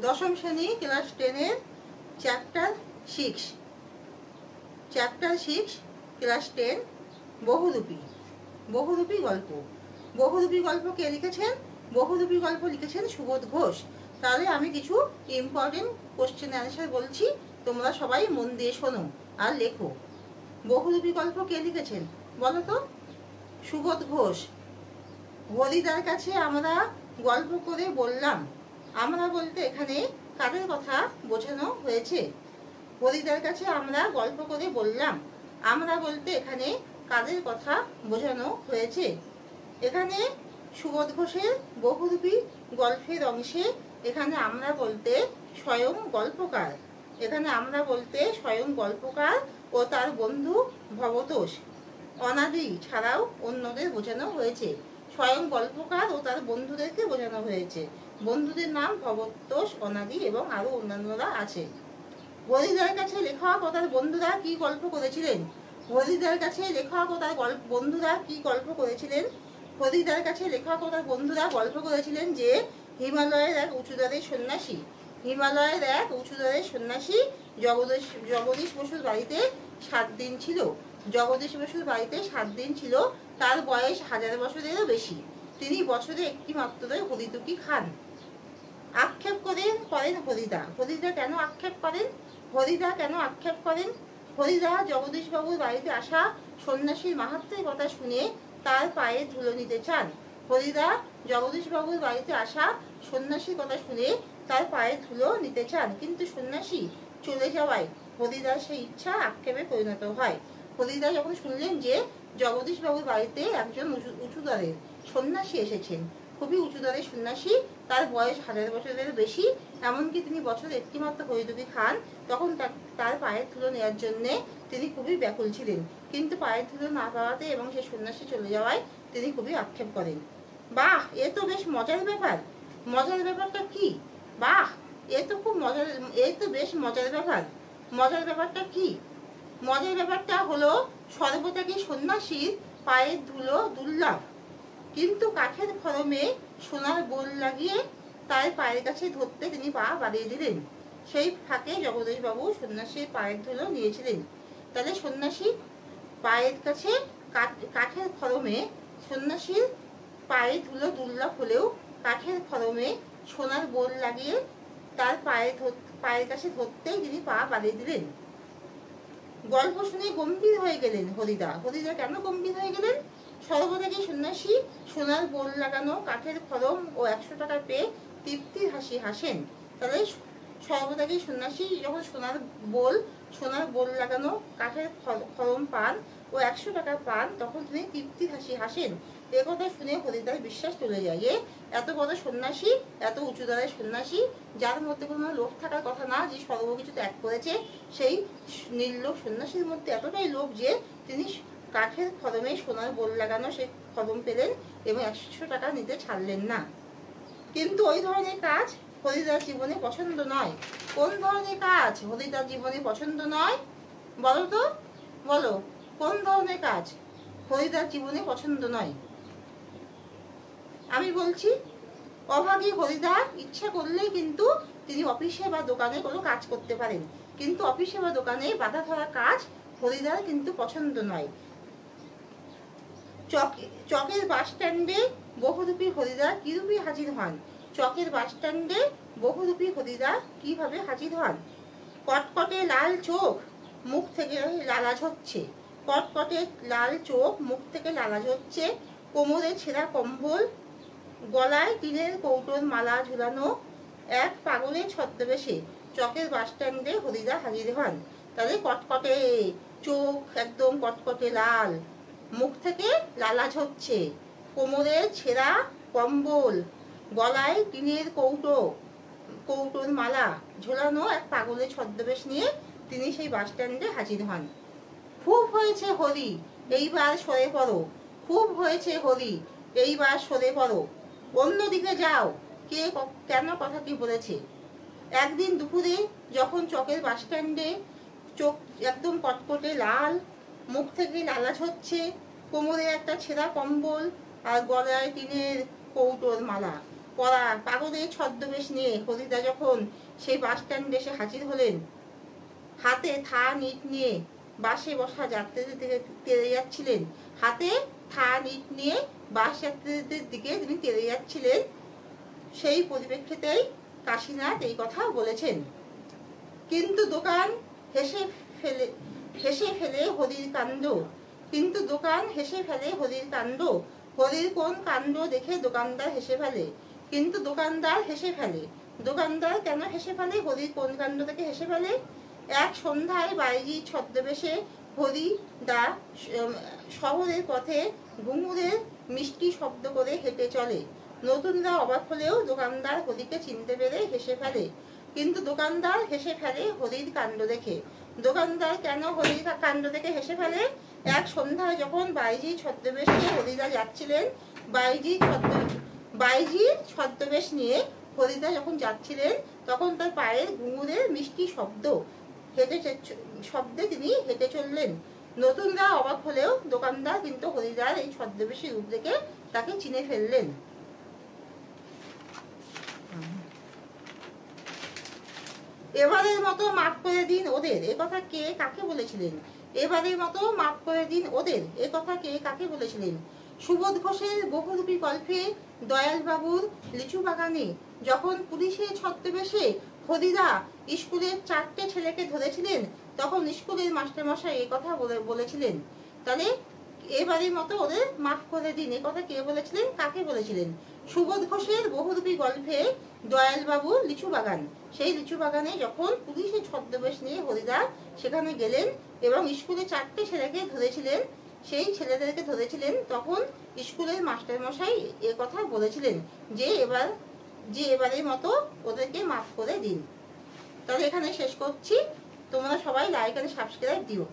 দশম শ্রেণী class 10-এর chapter 6 class 10 বহুরূপী গল্প। বহুরূপী গল্প কে লিখেছেন? বহুরূপী গল্প লিখেছেন সুবোধ ঘোষ। তাহলে আমি কিছু ইম্পর্টেন্ট কোশ্চেন অ্যান্সার বলছি, তোমরা সবাই মন দিয়ে শোনো আর লেখো। বহুরূপী গল্প কে লিখেছেন বলো তো? সুবোধ ঘোষ। হরিদার কাছে আমরা গল্প করে বললাম। আমরা বলতে এখানে কাদের কথা বোঝানো হয়েছে? হরিদার কাছে আমরা গল্প করে বললাম। আমরা বলতে এখানে কাদের কথা বোঝানো হয়েছে? এখানে সুবোধ ঘোষের বহুরূপী গল্পের অংশে এখানে আমরা বলতে স্বয়ং গল্পকার, এখানে আমরা বলতে স্বয়ং গল্পকার ও তার বন্ধু ভবতোষ অনাদি ছাড়াও অন্যদের বোঝানো হয়েছে। স্বয়ং গল্পকার ও তার বন্ধুদেরকে বোঝানো হয়েছে। বন্ধুদের নাম ভবতোষ, অনাদি এবং আরো অন্যান্যরা আছে। হরিদার কাছে লেখক ও তার বন্ধুরা কি গল্প করেছিলেন? হরিদার কাছে লেখক ও তার বন্ধুরা কি গল্প করেছিলেন? হরিদার কাছে লেখক ও তার বন্ধুরা গল্প করেছিলেন যে হিমালয়ের এক উঁচুদরের সন্ন্যাসী, হিমালয়ের এক উঁচুদরের সন্ন্যাসী জগদীশ বসুর বাড়িতে 7 দিন ছিল। জগদীশ বসুর বাড়িতে 7 দিন ছিল। তার বয়স 1000 বছরেরও বেশি। তিনি বছরে একটি মাত্র হরিদুকি খান। আক্ষেপ করেন হরিদা। হরিদা কেন আক্ষেপ করেন? হরিদা কেন আক্ষেপ করেন? হরিদা জগদীশ বাবুর বাড়িতে আসা সন্ন্যাসীর মাহাত্ম্যের কথা শুনে তার পায়ে ধুলো নিতে চান। হরিদা জগদীশ বাবুর বাড়িতে আসা সন্ন্যাসীর কথা শুনে তার পায়ে ধুলো নিতে চান, কিন্তু সন্ন্যাসী চলে যাওয়ায় হরিদার সেই ইচ্ছা আক্ষেপে পরিণত হয়। হরিদা যখন শুনলেন যে জগদীশ বাবুর বাড়িতে একজন উঁচুদরের সন্ন্যাসী এসেছেন, খুবই উঁচুদরের সন্ন্যাসী, তার বয়স 1000 বছরের বেশি, এমনকি তিনি বছরে একটি মাত্র হরিদুকি খান, তখন তার পায়ের ধুলো নেওয়ার জন্য তিনি খুবই ব্যাকুল ছিলেন। কিন্তু পায়ের ধুলো না পাওয়াতে এবং সেই সন্ন্যাসী চলে যাওয়ায় তিনি খুবই আক্ষেপ করেন। বাহ, এ তো বেশ মজার ব্যাপার। মজার ব্যাপারটা কি? বাহ, এ তো খুব মজার, এ তো বেশ মজার ব্যাপার। মজার ব্যাপারটা কি? মজার ব্যাপারটা হলো সর্বত্যাগী সন্ন্যাসীর পায়ের ধুলো দুর্লভ, কিন্তু কাঠের খড়মে সোনার বোল লাগিয়ে তার পায়ের কাছে ধরতে তিনি পা বাড়িয়ে দিলেন। সেই ফাঁকে জগদীশ বাবু সন্ন্যাসীর পায়ের ধুলো নিয়েছিলেন। তাহলে সন্ন্যাসী পায়ের কাছে কাঠের খড়মে, সন্ন্যাসীর পায়ের ধুলো দুর্লভ হলেও কাঠের খড়মে সোনার বোল লাগিয়ে তার পায়ের কাছে ধরতেই তিনি পা বাড়িয়ে দিলেন। গল্প শুনে গম্ভীর হয়ে গেলেন হরিদা। হরিদা কেন গম্ভীর হয়ে গেলেন? সর্বত্যাগী সন্ন্যাসী সোনার বোল লাগানো কাঠের খড়ম ও 100 টাকা পেয়ে তৃপ্তির হাসি হাসেন। তাহলে সর্বত্যাগী সন্ন্যাসী যখন সোনার বোল লাগানো কাঠের খড়ম পান ও 100 টাকা পান, তখন তিনি তৃপ্তির হাসি হাসেন। এ কথা শুনে হরিদার বিশ্বাস চলে যায়। এত বড় সন্ন্যাসী, এত উঁচুদরের সন্ন্যাসী, যার মধ্যে কোনো লোভ থাকার কথা না, যে সর্বকিছু ত্যাগ করেছে, সেই নির্লোভ সন্ন্যাসীর মধ্যে এতটাই লোভ যে তিনি কাঠের খড়মে সোনার বোল লাগানো সেই খড়ম পেলেন এবং 100 টাকা নিতে ছাড়লেন না। কিন্তু ওই ধরনের কাজ হরিদার জীবনে পছন্দ নয়। কোন ধরনের কাজ হরিদার জীবনে পছন্দ নয় বলো তো? বলো, কোন ধরনের কাজ হরিদার জীবনে পছন্দ নয়? আমি বলছি, অভাগী হরিদা ইচ্ছা করলেই কিন্তু তিনি অফিসে বা দোকানে কোনো কাজ করতে পারেন, কিন্তু অফিসে বা দোকানে বাধা ধরা কাজ হরিদার কিন্তু পছন্দ নয়। চকের বাস স্ট্যান্ডে বহুরূপী হরিদা কিরূপে হাজির হন? চকের বাস স্ট্যান্ডে বহুরূপী হরিদা কিভাবে হাজির হন? কটকটে লাল চোখ, মুখ থেকে লালা ঝরছে। কটকটে লাল চোখ, মুখ থেকে লালা ঝরছে। কোমরে ছেঁড়া কম্বল, গলায় টিনের কৌটোর মালা ঝুলানো, এক পাগলের ছদ্মবেশে চকের বাস স্ট্যান্ডে হরিদা হাজির হন। তাহলে কটকটে চোখ, একদম কটকটে লাল, মুখ থেকে লালা ঝরছে, কোমরে ছেঁড়া কম্বল, গলায় টিনের কৌটোর মালা ঝোলানো এক পাগলের ছদ্মবেশ নিয়ে তিনি সেই বাস স্ট্যান্ডে হাজির হন। খুব হয়েছে হরি, এইবার সরে পড়ো। খুব হয়েছে হরি, এইবার সরে পড়ো। অন্যদিকে যাও। কে কেন কথাটি বলেছে? একদিন দুপুরে যখন চকের বাস স্ট্যান্ডে চোখ একদম কটকটে লাল, মুখ থেকে লালা ঝরছে, কোমরে একটা ছেঁড়া কম্বল আর গলায় টিনের কৌটোর মালা, পড়া পাগলের ছদ্মবেশ নিয়ে হরিদা যখন সেই বাস স্ট্যান্ডে এসে হাজির হলেন, হাতে থান ইট নিয়ে বাসে বসা যাত্রীদের দিকে তেড়ে যাচ্ছিলেন, হাতে থান ইট নিয়ে বাস যাত্রীদের দিকে তিনি তেড়ে যাচ্ছিলেন, সেই পরিপ্রেক্ষিতেই কাশীনাথ এই কথা বলেছেন। কিন্তু দোকান হেসে ফেলে হরির কাণ্ড, কিন্তু দোকান হেসে ফেলে হরির কাণ্ড, হরির কোন কাণ্ড দেখে দোকানদার হেসে ফেলে, কিন্তু দোকানদার হেসে ফেলে, দোকানদার কেন হেসে ফেলে, হরির কোন কাণ্ড দেখে হেসে ফেলে। এক সন্ধ্যায় বাইজি ছদ্মবেশে হরিদা শহরের পথে ঘুঙুরের মিষ্টি শব্দ করে হেঁটে চলে। নতুনরা অবাক হলেও দোকানদার হরিকে চিনতে পেরে হেসে ফেলে, কিন্তু দোকানদার হেসে ফেলে হরির কাণ্ড দেখে। দোকানদার কেন হরির কাণ্ড দেখে হেসে ফেলে? এক সন্ধ্যায় যখন বাইজি ছদ্মবেশে হরিদা যাচ্ছিলেন, বাইজির ছদ্মবেশ নিয়ে হরিদা যখন যাচ্ছিলেন, তখন তার পায়ের ঘুঙুরের মিষ্টি শব্দে তিনি হেঁটে চললেন। নতুনরা অবাক হলেও দোকানদার কিন্তু হরিদার এই ছদ্মবেশী রূপ দেখে তাকে চিনে ফেললেন। এবারের মতো মাফ করে দিন ওদের, এ কথা কে কাকে বলেছিলেন? এবারের মতো মাফ করে দিন ওদের, এ কথা কে কাকে বলেছিলেন? সুবোধ ঘোষের বহুরূপী গল্পে দয়ালবাবুর লিচু বাগানে যখন পুলিশের ছদ্মবেশে হরিদা স্কুলের 4টে ছেলেকে ধরেছিলেন, তখন স্কুলের মাস্টারমশাই এ কথা বলেছিলেন। তাহলে এবারের মতো ওদের মাফ করে দিন, এ কথা কে বলেছিলেন, কাকে বলেছিলেন? সুবোধ ঘোষের বহুরূপী গল্পে দয়ালবাবুর লিচু বাগান, সেই লিচু বাগানে যখন পুলিশের ছদ্মবেশ নিয়ে হরিদা সেখানে গেলেন এবং স্কুলে 4টে ছেলেকে ধরেছিলেন, সেই ছেলেদেরকে ধরেছিলেন, তখন স্কুলের মাস্টারমশাই এ কথা বলেছিলেন যে এবারের মতো ওদেরকে মাফ করে দিন। তাহলে এখানে শেষ করছি। তোমরা সবাই লাইক আর সাবস্ক্রাইব দিও।